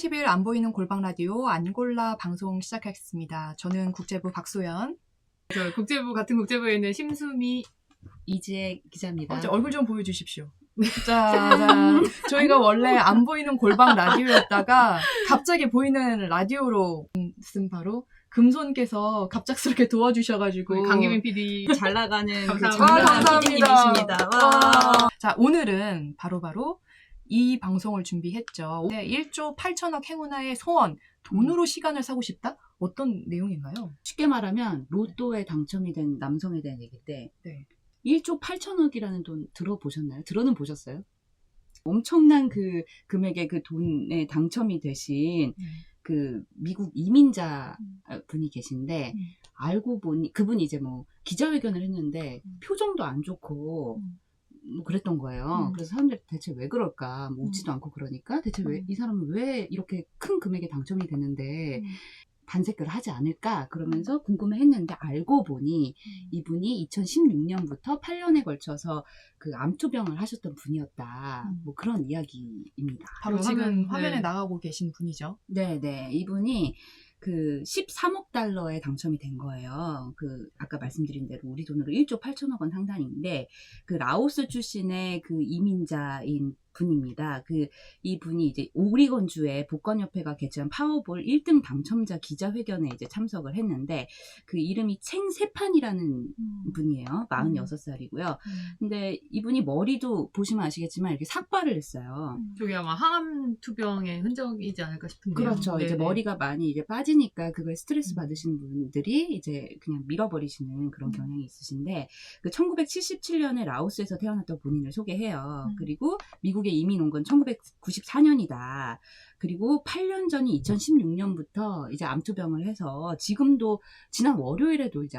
30일 안 보이는 골방 라디오 안골라 방송 시작하겠습니다. 저는 국제부 박소연. 저 같은 국제부에 있는 심수미 이지혜 기자입니다. 얼굴 좀 보여주십시오. 자, 저희가 원래 안 보이는 골방 라디오였다가 갑자기 보이는 라디오로 쓴 바로 금손께서 갑작스럽게 도와주셔가지고 우리 강유민 PD 잘 나가는 감사합니다. PD님이십니다. 자, 오늘은 바로 이 방송을 준비했죠. 1조 8천억 행운아의 소원, 돈으로 시간을 사고 싶다? 어떤 내용인가요? 쉽게 말하면 로또에 당첨이 된 남성에 대한 얘기인데 네. 1조 8천억이라는 돈 들어보셨나요? 들어는 보셨어요? 엄청난 그 금액의 그 돈에 당첨이 되신 그 미국 이민자 분이 계신데 알고 보니 그분이 이제 뭐 기자회견을 했는데 표정도 안 좋고 뭐 그랬던 거예요. 그래서 사람들이 대체 왜 그럴까? 뭐 웃지도 않고 그러니까 대체 왜 이 사람은 왜 이렇게 큰 금액에 당첨이 되는데 반색을 하지 않을까? 그러면서 궁금해했는데 알고 보니 이분이 2016년부터 8년에 걸쳐서 그 암투병을 하셨던 분이었다. 뭐 그런 이야기입니다. 바로 지금 화면에 네. 나가고 계신 분이죠. 네네. 이분이 그 13억 달러에 당첨이 된 거예요. 그 아까 말씀드린 대로 우리 돈으로 1조 8천억 원 상당인데 그 라오스 출신의 그 이민자인 분입니다. 그 이분이 이제 오리건주의 복권협회가 개최한 파워볼 1등 당첨자 기자회견에 이제 참석을 했는데 그 이름이 챙세판이라는 분이에요. 46살이고요. 근데 이분이 머리도 보시면 아시겠지만 이렇게 삭발을 했어요. 저게 아마 항암 투병의 흔적이지 않을까 싶은데요. 그렇죠. 이제 네네. 머리가 많이 이제 빠지니까 그걸 스트레스 받으시는 분들이 이제 그냥 밀어버리시는 그런 경향이 있으신데 그 1977년에 라오스에서 태어났던 본인을 소개해요. 그리고 미국에 이민 온 건 1994년이다. 그리고 8년 전인 2016년부터 이제 암투병을 해서 지금도 지난 월요일에도 이제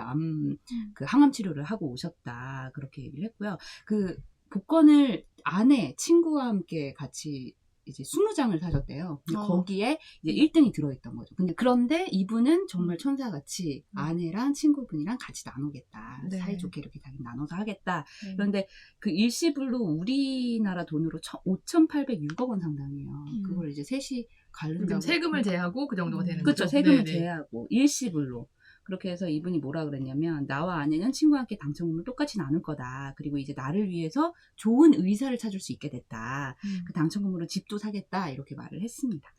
그 항암 치료를 하고 오셨다. 그렇게 얘기를 했고요. 그 복권을 아내, 친구와 함께 같이 이제 20장을 사셨대요. 근데 거기에 이제 1등이 들어있던 거죠. 그런데 이분은 정말 천사같이 아내랑 친구분이랑 같이 나누겠다. 네. 사이좋게 이렇게 자기 나눠서 하겠다. 네. 그런데 그 일시불로 우리나라 돈으로 5,806억 원 상당이에요. 그걸 이제 셋이 그럼 가른다고. 세금을 제하고 그 정도가 되는 그렇죠. 거죠. 세금을 네네. 제하고 일시불로. 그렇게 해서 이분이 뭐라 그랬냐면 나와 아내는 친구와 함께 당첨금을 똑같이 나눌 거다. 그리고 이제 나를 위해서 좋은 의사를 찾을 수 있게 됐다. 그 당첨금으로 집도 사겠다. 이렇게 말을 했습니다.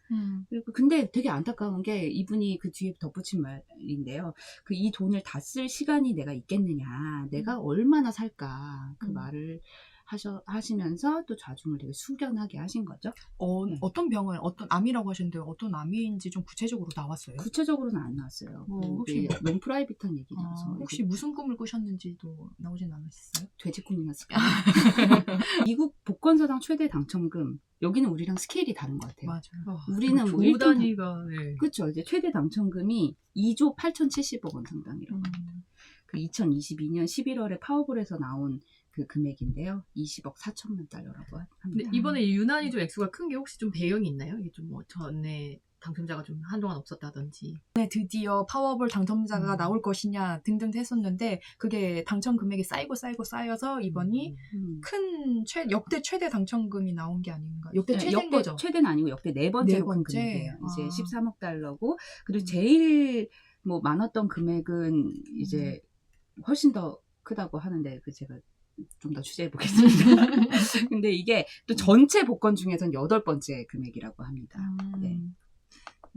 그리고 근데 되게 안타까운 게 이분이 그 뒤에 덧붙인 말인데요. 그 이 돈을 다 쓸 시간이 내가 있겠느냐. 내가 얼마나 살까. 그 말을 하시면서 또 좌중을 되게 숙연하게 하신 거죠. 어떤 병을, 어떤 암이라고 하셨는데 어떤 암인지 좀 구체적으로 나왔어요? 구체적으로는 안 나왔어요. 혹시 너무 프라이빗한 얘기라서. 혹시 무슨 꿈을 꾸셨는지도 나오진 않았어요? 돼지꿈이 났을까요? 미국 복권사상 최대 당첨금. 여기는 우리랑 스케일이 다른 것 같아요. 맞아요. 우리는 뭐 조 1등 단위가 네. 그렇죠. 이제 최대 당첨금이 2조 8,070억 원 상당이라고. 그 2022년 11월에 파워볼에서 나온 그 금액인데요. 20억 4천만 달러라고 합니다. 근데 이번에 유난히 좀 액수가 큰 게 혹시 좀 배경이 있나요? 이게 좀 뭐 전에 당첨자가 좀 한동안 없었다든지. 네, 드디어 파워볼 당첨자가 나올 것이냐 등등 했었는데 그게 당첨 금액이 쌓여서 이번이 큰 역대 최대 당첨금이 나온 게 아닌가? 역대 최대인 거죠? 최대는 아니고 역대 네 번째 네 번째? 금액이에요. 이제 13억 달러고 그리고 제일 뭐 많았던 금액은 이제 훨씬 더 크다고 하는데 그 제가 좀 더 취재해 보겠습니다. 근데 이게 또 전체 복권 중에선 8번째 금액이라고 합니다. 네.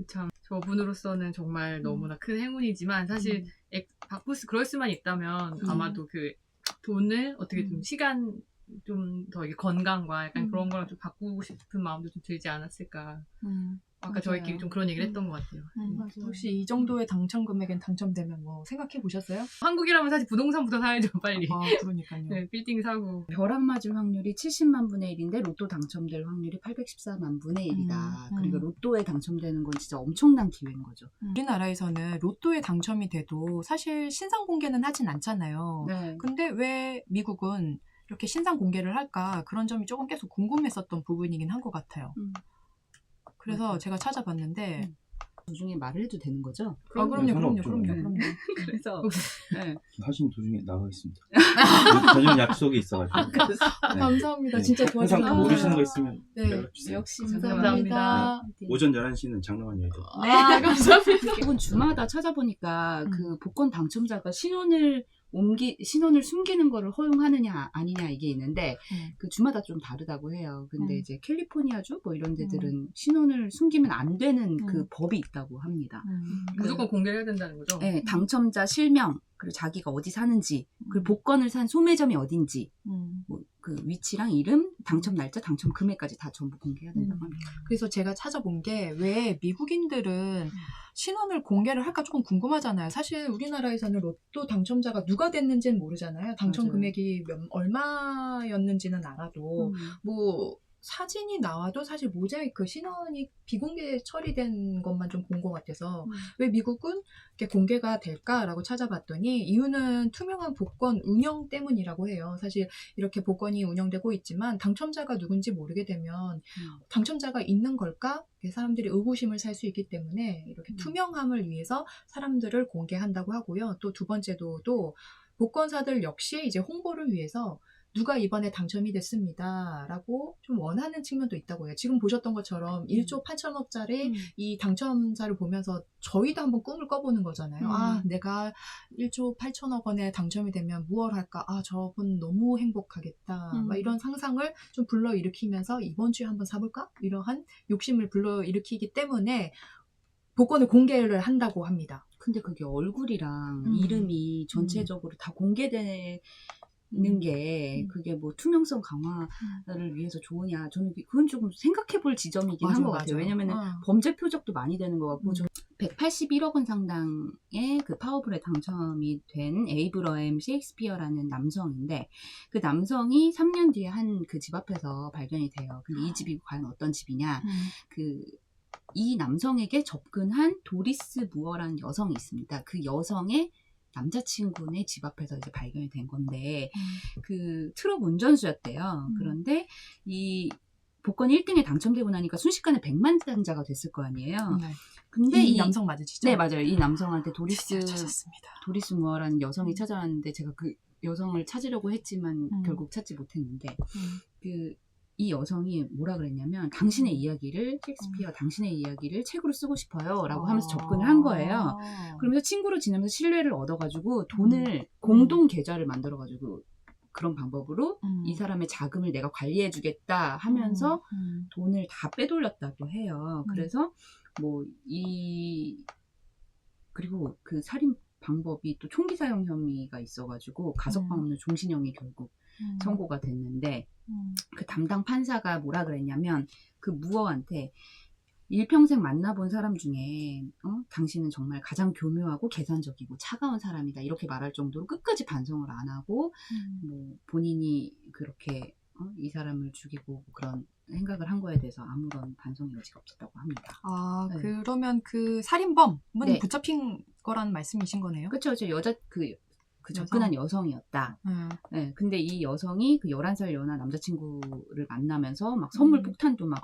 참 저분으로서는 정말 너무나 큰 행운이지만 사실 바꾸스 그럴 수만 있다면 아마도 그 돈을 어떻게 좀 시간 좀 더 건강과 약간 그런 거랑 좀 바꾸고 싶은 마음도 좀 들지 않았을까. 아까 맞아요. 저희끼리 좀 그런 얘기를 했던 것 같아요. 혹시 이 정도의 당첨 금액엔 당첨되면 뭐 생각해 보셨어요? 한국이라면 사실 부동산부터 사야죠, 빨리. 그러니까요. 네, 빌딩 사고. 벼락 맞을 확률이 70만 분의 1인데 로또 당첨될 확률이 814만 분의 1이다. 그러니까 로또에 당첨되는 건 진짜 엄청난 기회인 거죠. 우리나라에서는 로또에 당첨이 돼도 사실 신상 공개는 하진 않잖아요. 네. 근데 왜 미국은 이렇게 신상 공개를 할까? 그런 점이 조금 계속 궁금했었던 부분이긴 한 것 같아요. 그래서 맞아요. 제가 찾아봤는데 도중에 말을 해도 되는 거죠? 그럼요. 상관없죠. 그래서 네. 하시면 도중에 나가겠습니다. 저녁 약속이 있어가지고. 그래서 네. 감사합니다. 네. 진짜 도와주셔서 항상 모르시는 거 있으면 네. 연락주세요. 역시 감사합니다. 오전 11시는 장난만 해야 돼요. 아, 감사합니다. 이번 주마다 찾아보니까 그 복권 당첨자가 신원을 숨기는 거를 허용하느냐 아니냐 이게 있는데 그 주마다 좀 다르다고 해요. 근데 이제 캘리포니아주 뭐 이런 데들은 신원을 숨기면 안 되는 그 법이 있다고 합니다. 무조건 공개해야 된다는 거죠? 네, 당첨자 실명, 그리고 자기가 어디 사는지, 그리고 복권을 산 소매점이 어딘지, 뭐 그 위치랑 이름, 당첨 날짜, 당첨 금액까지 다 전부 공개해야 된다고 합니다. 그래서 제가 찾아본 게 왜 미국인들은 신원을 공개를 할까 조금 궁금하잖아요. 사실 우리나라에서는 로또 당첨자가 누가 됐는지는 모르잖아요. 당첨 맞아요. 금액이 얼마였는지는 알아도 뭐 사진이 나와도 사실 모자이크 신원이 비공개 처리된 것만 좀 본 것 같아서 왜 미국은 이렇게 공개가 될까라고 찾아봤더니 이유는 투명한 복권 운영 때문이라고 해요. 사실 이렇게 복권이 운영되고 있지만 당첨자가 누군지 모르게 되면 당첨자가 있는 걸까? 사람들이 의구심을 살 수 있기 때문에 이렇게 투명함을 위해서 사람들을 공개한다고 하고요. 또 두 번째도 또 복권사들 역시 이제 홍보를 위해서 누가 이번에 당첨이 됐습니다. 라고 좀 원하는 측면도 있다고 해요. 지금 보셨던 것처럼 1조 8천억짜리 이 당첨자를 보면서 저희도 한번 꿈을 꿔보는 거잖아요. 아, 내가 1조 8천억 원에 당첨이 되면 무얼 할까? 아, 저분 너무 행복하겠다. 막 이런 상상을 좀 불러일으키면서 이번 주에 한번 사볼까? 이러한 욕심을 불러일으키기 때문에 복권을 공개를 한다고 합니다. 근데 그게 얼굴이랑 이름이 전체적으로 다 공개되는 게 그게 뭐 투명성 강화를 위해서 좋으냐, 저는 그건 조금 생각해 볼 지점이긴 한 것 같아요. 왜냐면은 범죄 표적도 많이 되는 것 같고 181억 원 상당의 그 파워풀에 당첨이 된 에이브러햄 셰익스피어라는 남성인데 그 남성이 3년 뒤에 한 그 집 앞에서 발견이 돼요. 근데 이 집이 과연 어떤 집이냐, 이 남성에게 접근한 도리스 무어라는 여성이 있습니다. 그 여성의 남자친구네 집 앞에서 이제 발견이 된 건데 그 트럭 운전수였대요. 그런데 이 복권 1등에 당첨되고 나니까 순식간에 100만 장자가 됐을 거 아니에요. 네. 근데 이 남성 맞으시죠? 네, 맞아요. 이 남성한테 드디어 찾았습니다. 도리스 무어라는 여성이 찾아왔는데 제가 그 여성을 찾으려고 했지만 결국 찾지 못했는데 이 여성이 뭐라 그랬냐면 당신의 이야기를 셰익스피어 당신의 이야기를 책으로 쓰고 싶어요 라고 하면서 접근을 한 거예요. 그러면서 친구로 지내면서 신뢰를 얻어가지고 돈을 공동 계좌를 만들어가지고 그런 방법으로 이 사람의 자금을 내가 관리해주겠다 하면서 돈을 다 빼돌렸다고 해요. 그래서 뭐 그리고 그 살인 방법이 또 총기 사용 혐의가 있어가지고 가석방 없는 종신형이 결국 선고가 됐는데 그 담당 판사가 뭐라 그랬냐면 그 무어한테 일평생 만나본 사람 중에 당신은 정말 가장 교묘하고 계산적이고 차가운 사람이다 이렇게 말할 정도로 끝까지 반성을 안 하고 뭐 본인이 그렇게 이 사람을 죽이고 그런 생각을 한 거에 대해서 아무런 반성의 여지가 없었다고 합니다. 아, 네. 그러면 그 살인범은 네. 붙잡힌 거라는 말씀이신 거네요? 그렇죠. 여자 그 접근한 여성이었다. 네. 네, 근데 이 여성이 그 11살 연하 남자친구를 만나면서 막 선물 폭탄도 막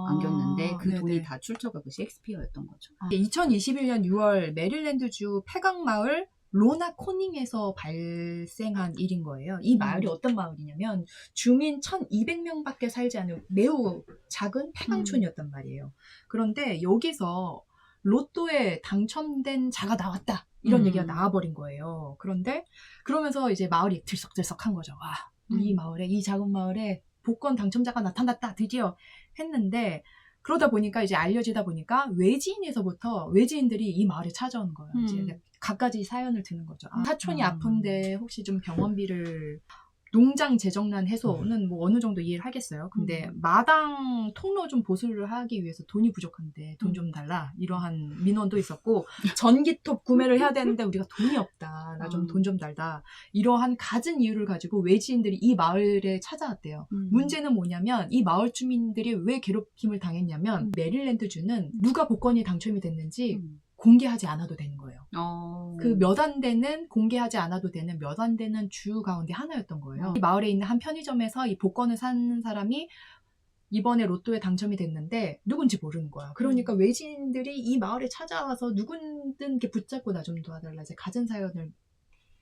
안겼는데 그 돈이 네네. 다 출처가 그 셰익스피어였던 거죠. 2021년 6월 메릴랜드주 패강마을 로나 코닝에서 발생한 일인 거예요. 이 마을이 어떤 마을이냐면 주민 1,200명밖에 살지 않은 매우 작은 폐강촌이었단 말이에요. 그런데 여기서 로또에 당첨된 자가 나왔다. 이런 얘기가 나와버린 거예요. 그런데 그러면서 이제 마을이 들썩들썩한 거죠. 와, 우리 마을에, 이 작은 마을에 복권 당첨자가 나타났다. 드디어 했는데 그러다 보니까 이제 알려지다 보니까 외지인들이 이 마을에 찾아오는 거예요. 이제 갖가지 사연을 듣는 거죠. 아, 사촌이 아픈데 혹시 좀 병원비를 농장 재정난 해소는 뭐 어느 정도 이해를 하겠어요. 근데 마당 통로 좀 보수를 하기 위해서 돈이 부족한데 돈 좀 달라 이러한 민원도 있었고 전기톱 구매를 해야 되는데 우리가 돈이 없다. 나 좀 돈 좀 달다. 이러한 갖은 이유를 가지고 외지인들이 이 마을에 찾아왔대요. 문제는 뭐냐면 이 마을 주민들이 왜 괴롭힘을 당했냐면 메릴랜드주는 누가 복권이 당첨이 됐는지 공개하지 않아도 되는 거예요. 그 몇 안 되는 공개하지 않아도 되는 몇 안 되는 주 가운데 하나였던 거예요. 이 마을에 있는 한 편의점에서 이 복권을 산 사람이 이번에 로또에 당첨이 됐는데 누군지 모르는 거야. 그러니까 외지인들이 이 마을에 찾아와서 누군든 이렇게 붙잡고 나 좀 도와달라 이제 갖은 사연을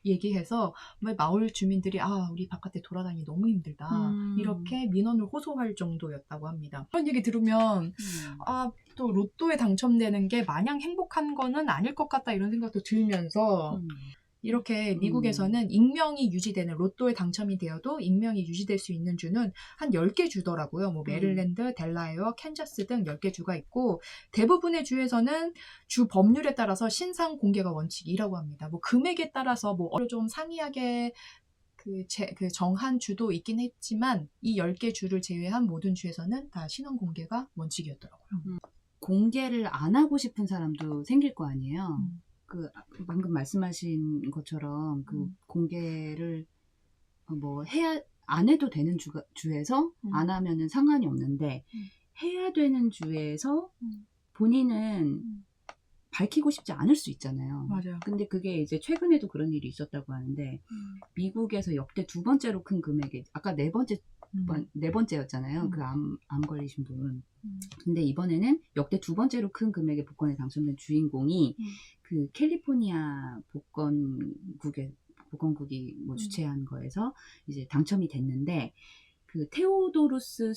얘기해서 마을 주민들이 우리 바깥에 돌아다니기 너무 힘들다. 이렇게 민원을 호소할 정도였다고 합니다. 그런 얘기 들으면 또 로또에 당첨되는 게 마냥 행복한 거는 아닐 것 같다 이런 생각도 들면서 이렇게 미국에서는 익명이 유지되는 로또에 당첨이 되어도 익명이 유지될 수 있는 주는 한 10개 주더라고요. 뭐 메릴랜드, 델라웨어, 캔자스 등 10개 주가 있고 대부분의 주에서는 주 법률에 따라서 신상 공개가 원칙이라고 합니다. 뭐 금액에 따라서 뭐 좀 상이하게 그 정한 주도 있긴 했지만 이 10개 주를 제외한 모든 주에서는 다 신원 공개가 원칙이었더라고요. 공개를 안 하고 싶은 사람도 생길 거 아니에요. 방금 말씀하신 것처럼 공개를 해야 안 해도 되는 주에서 안 하면은 상관이 없는데 해야 되는 주에서 본인은 밝히고 싶지 않을 수 있잖아요. 맞아요. 근데 그게 이제 최근에도 그런 일이 있었다고 하는데 미국에서 역대 2번째로 큰 금액의 아까 네 번째였잖아요. 그 암 걸리신 분. 근데 이번에는 역대 2번째로 큰 금액의 복권에 당첨된 주인공이 그 캘리포니아 복권국이 뭐 주최한 거에서 이제 당첨이 됐는데 그 테오도루스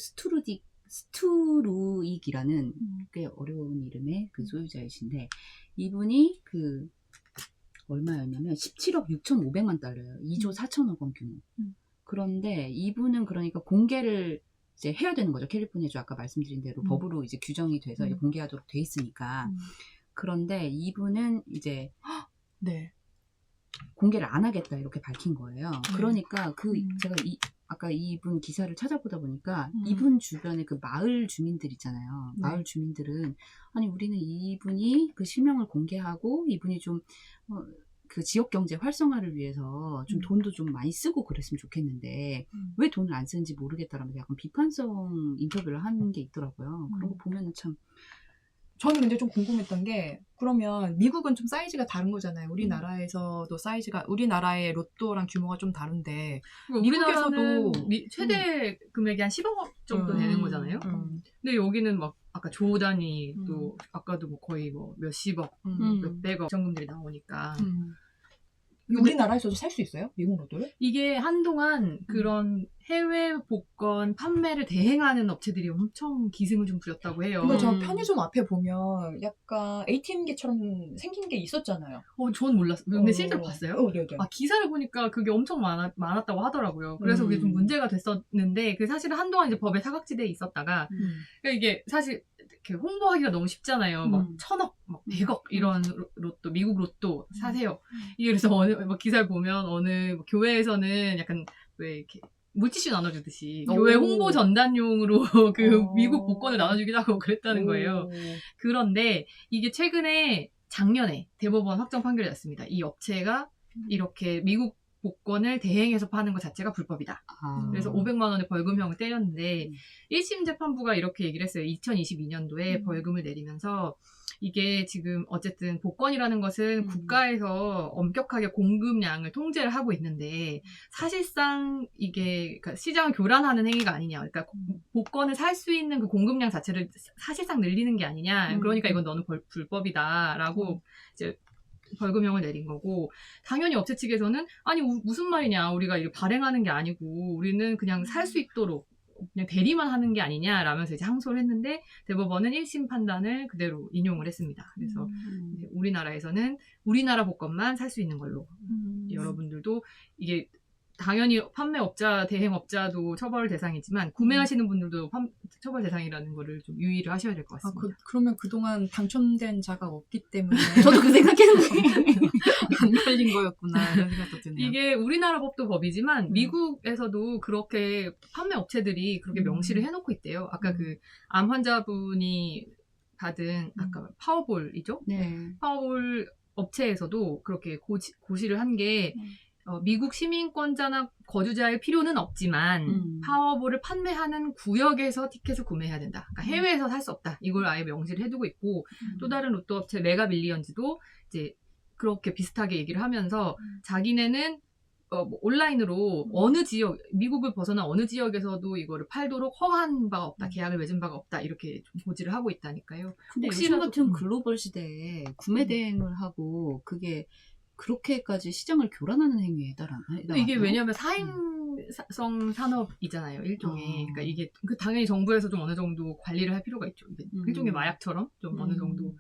스투루익이라는 꽤 어려운 이름의 그 소유자이신데 이분이 얼마였냐면 17억 6,500만 달러예요. 2조 4천억 원 규모. 그런데 이분은 그러니까 공개를 이제 해야 되는 거죠. 캘리포니아주 아까 말씀드린 대로 법으로 이제 규정이 돼서 공개하도록 돼 있으니까. 그런데 이분은 이제 공개를 안 하겠다 이렇게 밝힌 거예요. 그러니까 제가 아까 이분 기사를 찾아보다 보니까 이분 주변에 그 마을 주민들 있잖아요. 마을 주민들은 아니 우리는 이분이 그 실명을 공개하고 이분이 좀 그 지역 경제 활성화를 위해서 좀 돈도 좀 많이 쓰고 그랬으면 좋겠는데 왜 돈을 안 쓰는지 모르겠다라면서 약간 비판성 인터뷰를 한 게 있더라고요. 그런 거 보면은 참 저는 근데 좀 궁금했던 게 그러면 미국은 좀 사이즈가 다른 거잖아요. 우리나라에서도 사이즈가 우리나라의 로또랑 규모가 좀 다른데 미국에서도 최대 금액이 한 10억 정도 되는 거잖아요. 근데 여기는 막 아까 조 단위 또 아까도 뭐 거의 뭐 몇십억, 몇백억 정금들이 나오니까 우리나라에서도 살 수 있어요? 미국 로또를? 이게 한동안 그런 해외 복권 판매를 대행하는 업체들이 엄청 기승을 좀 부렸다고 해요. 그러니까 저 편의점 앞에 보면 약간 ATM기처럼 생긴 게 있었잖아요. 전 몰랐어요. 근데 실제로 봤어요? 네네. 기사를 보니까 그게 엄청 많았다고 하더라고요. 그래서 그게 좀 문제가 됐었는데, 그 사실은 한동안 이제 법에 사각지대에 있었다가, 그러니까 이게 사실 이렇게 홍보하기가 너무 쉽잖아요. 막 1,000억, 막 100억 이런 로또, 미국 로또 사세요. 이게 그래서 막 기사를 보면 어느 뭐 교회에서는 약간 왜 이렇게 물티슈 나눠주듯이 교회 홍보 전단용으로 미국 복권을 나눠주기도 하고 그랬다는 거예요. 그런데 이게 작년에 대법원 확정 판결이 났습니다. 이 업체가 이렇게 미국 복권을 대행해서 파는 것 자체가 불법이다. 그래서 500만 원의 벌금형을 때렸는데 1심 재판부가 이렇게 얘기를 했어요. 2022년도에 벌금을 내리면서 이게 지금 어쨌든 복권이라는 것은 국가에서 엄격하게 공급량을 통제를 하고 있는데 사실상 이게 그러니까 시장을 교란하는 행위가 아니냐. 그러니까 복권을 살 수 있는 그 공급량 자체를 사실상 늘리는 게 아니냐. 그러니까 이건 너는 불법이다라고 이제 벌금형을 내린 거고, 당연히 업체 측에서는 아니 무슨 말이냐, 우리가 이거 발행하는 게 아니고 우리는 그냥 살 수 있도록 그냥 대리만 하는 게 아니냐라면서 이제 항소를 했는데 대법원은 1심 판단을 그대로 인용을 했습니다. 그래서 이제 우리나라에서는 우리나라 복권만 살 수 있는 걸로 여러분들도 이게 당연히 판매업자, 대행업자도 처벌 대상이지만 구매하시는 분들도 처벌 대상이라는 거를 좀 유의를 하셔야 될 것 같습니다. 그러면 그동안 당첨된 자가 없기 때문에 저도 그 생각했는데 안 걸린 거였구나 이런 생각도 드네요. 이게 우리나라 법도 법이지만 미국에서도 그렇게 판매업체들이 그렇게 명시를 해놓고 있대요. 아까 그 암 환자분이 받은 아까 파워볼이죠? 네. 파워볼 업체에서도 그렇게 고시를 한 게 미국 시민권자나 거주자의 필요는 없지만 파워볼을 판매하는 구역에서 티켓을 구매해야 된다. 그러니까 해외에서 살 수 없다. 이걸 아예 명시를 해두고 있고 또 다른 로또 업체 메가밀리언즈도 이제 그렇게 비슷하게 얘기를 하면서 자기네는 뭐 온라인으로 어느 지역, 미국을 벗어나 어느 지역에서도 이거를 팔도록 허가한 바가 없다, 계약을 맺은 바가 없다, 이렇게 좀 고지를 하고 있다니까요. 근데 혹시라도- 요즘 같은 글로벌 시대에 구매 대행을 하고 그게 그렇게까지 시장을 교란하는 행위에 해당하나요? 이게 왜냐하면 사행성 산업이잖아요, 일종의. 그러니까 이게 당연히 정부에서 좀 어느 정도 관리를 할 필요가 있죠. 이게 일종의 마약처럼 좀 어느 정도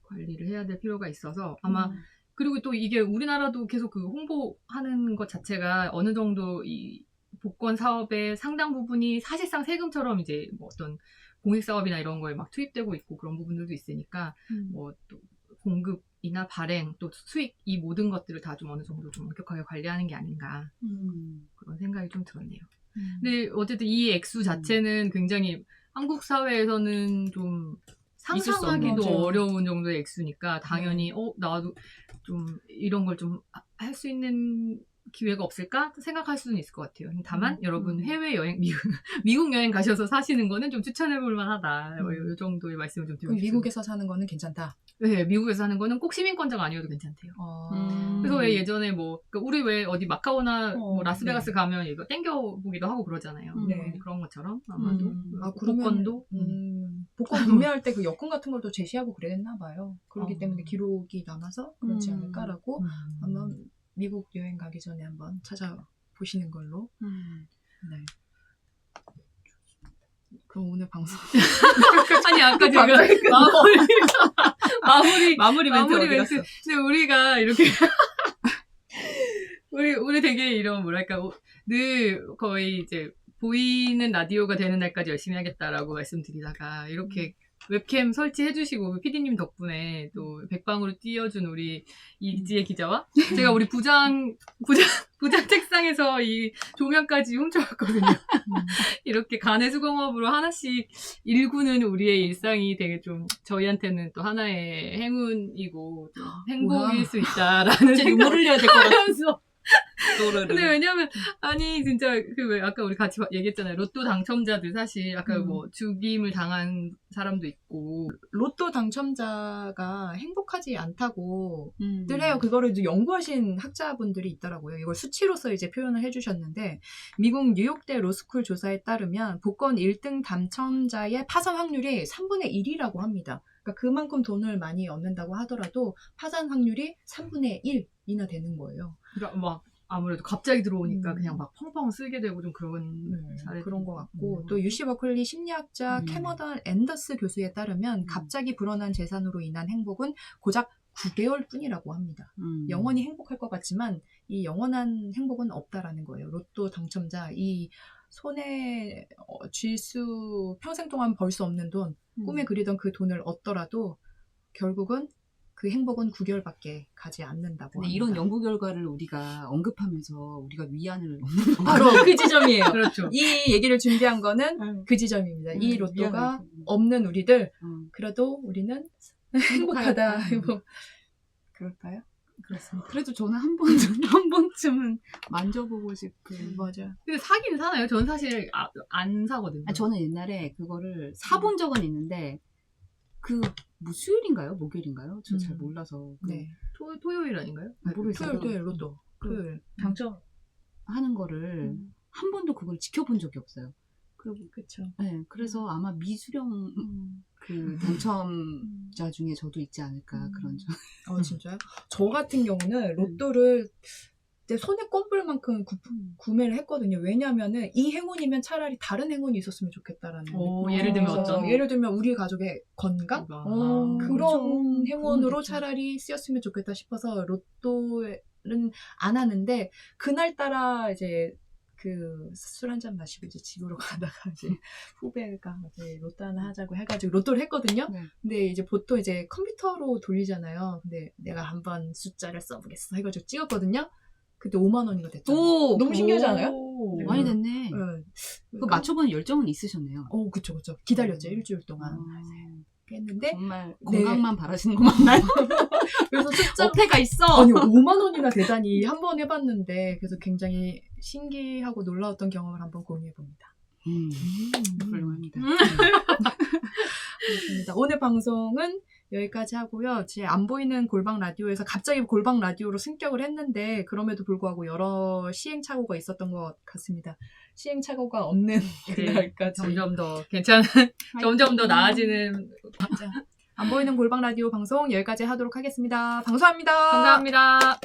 관리를 해야 될 필요가 있어서 아마 그리고 또 이게 우리나라도 계속 그 홍보하는 것 자체가 어느 정도 이 복권 사업의 상당 부분이 사실상 세금처럼 이제 뭐 어떤 공익 사업이나 이런 거에 막 투입되고 있고 그런 부분들도 있으니까 뭐 또 공급이나 발행 또 수익 이 모든 것들을 다 좀 어느 정도 좀 엄격하게 관리하는 게 아닌가 그런 생각이 좀 들었네요. 근데 어쨌든 이 액수 자체는 굉장히 한국 사회에서는 좀 있을 수 상상하기도 없는, 맞아요. 어려운 정도의 액수니까 당연히 나도 좀 이런 걸 좀 할 수 있는 기회가 없을까 생각할 수는 있을 것 같아요. 다만 여러분 해외 여행 미국 여행 가셔서 사시는 거는 좀 추천해 볼 만하다. 이 정도의 말씀을 좀 드리고 그럼 싶습니다. 미국에서 사는 거는 괜찮다. 네, 미국에서 사는 거는 꼭 시민권자가 아니어도 괜찮대요. 그래서 왜 예전에 뭐 그러니까 우리 왜 어디 마카오나 뭐 라스베가스 네. 가면 이거 땡겨보기도 하고 그러잖아요. 네. 그런 것처럼 아마도 아, 복권도 복권 구매할 때 그 여권 같은 걸 또 제시하고 그랬나 봐요. 그렇기 어. 때문에 기록이 남아서 그렇지 않을까라고 아마 미국 여행 가기 전에 한번 찾아보시는 걸로. 네. 그럼 오늘 방송 아니 아까 제가 마무리 멘트 어디 갔어? 근데 우리가 이렇게 우리 되게 이런 뭐랄까 늘 거의 이제 보이는 라디오가 되는 날까지 열심히 하겠다라고 말씀드리다가 이렇게 웹캠 설치해주시고 PD님 덕분에 또 백방으로 띄워준 우리 이지혜 기자와 제가 우리 부장 책상에서 이 조명까지 훔쳐왔거든요. 이렇게 간해수공업으로 하나씩 일구는 우리의 일상이 되게 좀 저희한테는 또 하나의 행운이고 좀 행복일 뭐야. 수 있다라는 진짜 눈물 흘려야 될 것 같아. 생각하면서 근데 왜냐면 아니 진짜 그 왜 아까 우리 같이 얘기했잖아요. 로또 당첨자들 사실 아까 뭐 죽임을 당한 사람도 있고 로또 당첨자가 행복하지 않다고 늘 해요. 그거를 이제 연구하신 학자분들이 있더라고요. 이걸 수치로서 이제 표현을 해주셨는데 미국 뉴욕대 로스쿨 조사에 따르면 복권 1등 당첨자의 파산 확률이 3분의 1이라고 합니다. 그러니까 그만큼 돈을 많이 얻는다고 하더라도 파산 확률이 3분의 1이나 되는 거예요. 그러니까 막 아무래도 갑자기 들어오니까 그냥 막 펑펑 쓰게 되고 좀 그런 사례 그런 것 같고 또 UC 버클리 심리학자 캐머던 앤더스 교수에 따르면 갑자기 불어난 재산으로 인한 행복은 고작 9개월 뿐이라고 합니다. 영원히 행복할 것 같지만 이 영원한 행복은 없다라는 거예요. 로또 당첨자 이 손에 쥘 수 평생 동안 벌 수 없는 돈 꿈에 그리던 그 돈을 얻더라도 결국은 그 행복은 9개월밖에 가지 않는다고 근데 합니다. 이런 연구 결과를 우리가 언급하면서 우리가 위안을 바로 그 지점이에요. 그렇죠. 이 얘기를 준비한 거는 그 지점입니다. 이 로또가 없는 우리들 그래도 우리는 행복하다. 뭐 그럴까요? 그렇습니다. 그래도 저는 한 번쯤은 만져보고 싶은. 맞아. 근데 사긴 사나요? 전 사실 안 사거든요. 저는 옛날에 그거를 사본 적은 있는데 뭐 수요일인가요? 목요일인가요? 저 잘 몰라서. 네. 토요일 아닌가요? 모르겠어요. 토요일 로또. 토요일. 당첨하는 거를 한 번도 그걸 지켜본 적이 없어요. 그렇죠. 네, 그래서 아마 미수령 그 당첨자 중에 저도 있지 않을까 그런 점. 진짜요? 저 같은 경우는 로또를 내 손에 꼽을 만큼 구매를 했거든요. 왜냐면은 이 행운이면 차라리 다른 행운이 있었으면 좋겠다라는 느낌. 예를 들면 어떤? 예를 들면 우리 가족의 건강? 그런 행운으로 차라리 쓰였으면 좋겠다 싶어서 로또는 안 하는데 그날따라 이제 그 술 한잔 마시고 이제 집으로 가다가 이제 후배가 이제 로또 하나 하자고 해가지고 로또를 했거든요. 네. 근데 이제 보통 이제 컴퓨터로 돌리잖아요. 근데 내가 한번 숫자를 써보겠어 해가지고 찍었거든요. 그때 5만 원이가 됐잖아요. 너무 신기하지 않아요? 많이 됐네. 네. 그 맞춰보는 열정은 있으셨네요. 그쵸. 기다렸죠. 일주일 동안. 했는데 정말 건강만 바라시는 거 맞나요? 그래서 숫자 어폐가 있어. 아니 5만 원이나 되다니 한 번 해봤는데 그래서 굉장히 신기하고 놀라웠던 경험을 한번 공유해봅니다. 훌륭합니다. 그렇습니다. 오늘 방송은 여기까지 하고요. 제 안 보이는 골방 라디오에서 갑자기 골방 라디오로 승격을 했는데 그럼에도 불구하고 여러 시행착오가 있었던 것 같습니다. 시행착오가 없는 그날까지 점점 더 괜찮은, 점점 더 나아지는. 자, 안 보이는 골방 라디오 방송 여기까지 하도록 하겠습니다. 방송합니다. 감사합니다.